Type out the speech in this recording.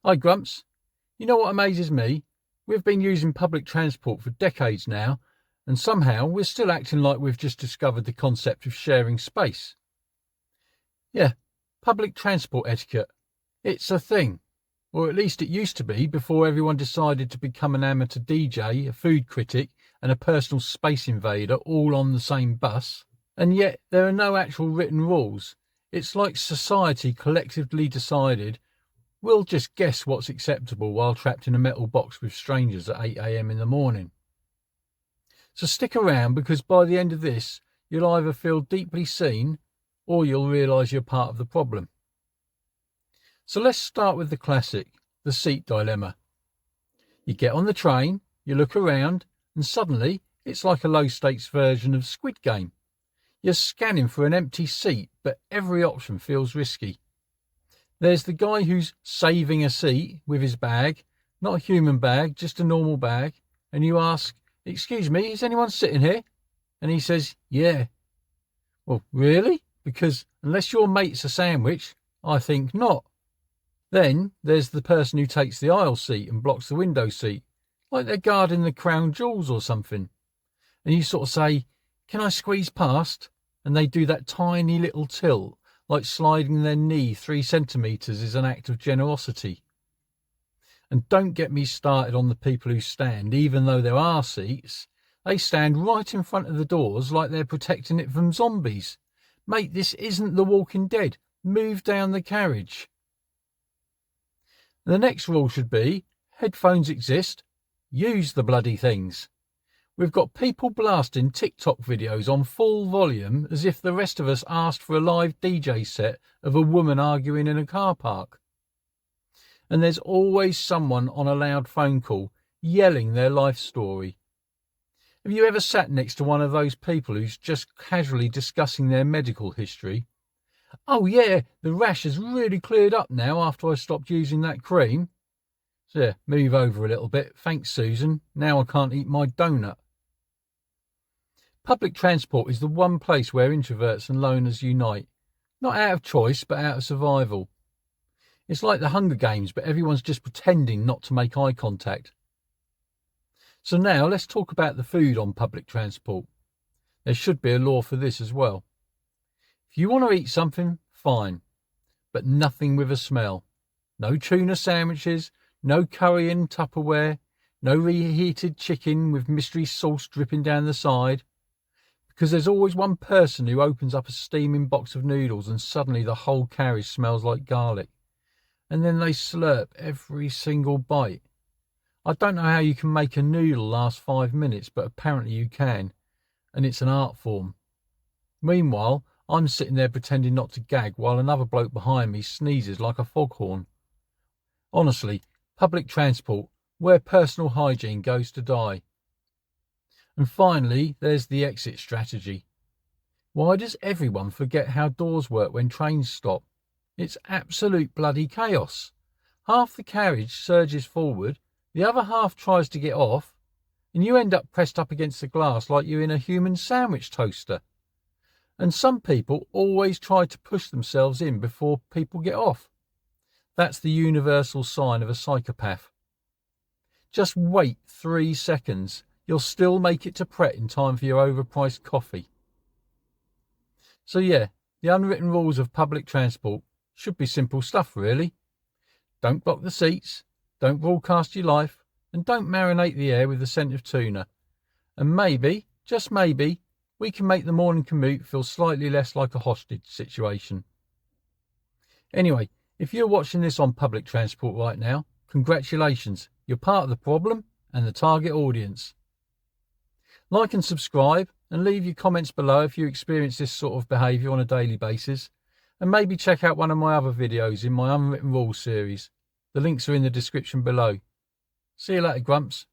Hi Grumps. You know what amazes me? We've been using public transport for decades now, and somehow we're still acting like we've just discovered the concept of sharing space. Yeah, public transport etiquette. It's a thing. Or at least it used to be before everyone decided to become an amateur DJ, a food critic, and a personal space invader all on the same bus. And yet there are no actual written rules. It's like society collectively decided we'll just guess what's acceptable while trapped in a metal box with strangers at 8 a.m. in the morning. So stick around, because by the end of this, you'll either feel deeply seen or you'll realise you're part of the problem. So let's start with the classic, the seat dilemma. You get on the train, you look around, and suddenly it's like a low-stakes version of Squid Game. You're scanning for an empty seat, but every option feels risky. There's the guy who's saving a seat with his bag, not a human bag, just a normal bag, and you ask, "Excuse me, is anyone sitting here?" And he says, "Yeah." Well, really? Because unless your mate's a sandwich, I think not. Then there's the person who takes the aisle seat and blocks the window seat, like they're guarding the crown jewels or something. And you sort of say, "Can I squeeze past?" And they do that tiny little tilt, like sliding their knee 3 centimetres is an act of generosity. And don't get me started on the people who stand, even though there are seats. They stand right in front of the doors like they're protecting it from zombies. Mate, this isn't The Walking Dead. Move down the carriage. The next rule should be, headphones exist. Use the bloody things. We've got people blasting TikTok videos on full volume as if the rest of us asked for a live DJ set of a woman arguing in a car park. And there's always someone on a loud phone call yelling their life story. Have you ever sat next to one of those people who's just casually discussing their medical history? "Oh yeah, the rash has really cleared up now after I stopped using that cream. So yeah, move over a little bit. Thanks, Susan. Now I can't eat my donut." Public transport is the one place where introverts and loners unite, not out of choice, but out of survival. It's like the Hunger Games, but everyone's just pretending not to make eye contact. So now let's talk about the food on public transport. There should be a law for this as well. If you want to eat something, fine, but nothing with a smell. No tuna sandwiches, no curry in Tupperware, no reheated chicken with mystery sauce dripping down the side. Because there's always one person who opens up a steaming box of noodles and suddenly the whole carriage smells like garlic. And then they slurp every single bite. I don't know how you can make a noodle last 5 minutes, but apparently you can. And it's an art form. Meanwhile, I'm sitting there pretending not to gag while another bloke behind me sneezes like a foghorn. Honestly, public transport, where personal hygiene goes to die. And finally, there's the exit strategy. Why does everyone forget how doors work when trains stop? It's absolute bloody chaos. Half the carriage surges forward, the other half tries to get off, and you end up pressed up against the glass like you're in a human sandwich toaster. And some people always try to push themselves in before people get off. That's the universal sign of a psychopath. Just wait 3 seconds. You'll still make it to Pret in time for your overpriced coffee. So yeah, the unwritten rules of public transport should be simple stuff, really. Don't block the seats, don't broadcast your life, and don't marinate the air with the scent of tuna. And maybe, just maybe, we can make the morning commute feel slightly less like a hostage situation. Anyway, if you're watching this on public transport right now, congratulations, you're part of the problem and the target audience. Like and subscribe, and leave your comments below if you experience this sort of behaviour on a daily basis, and maybe check out one of my other videos in my Unwritten Rules series. The links are in the description below. See you later, Grumps.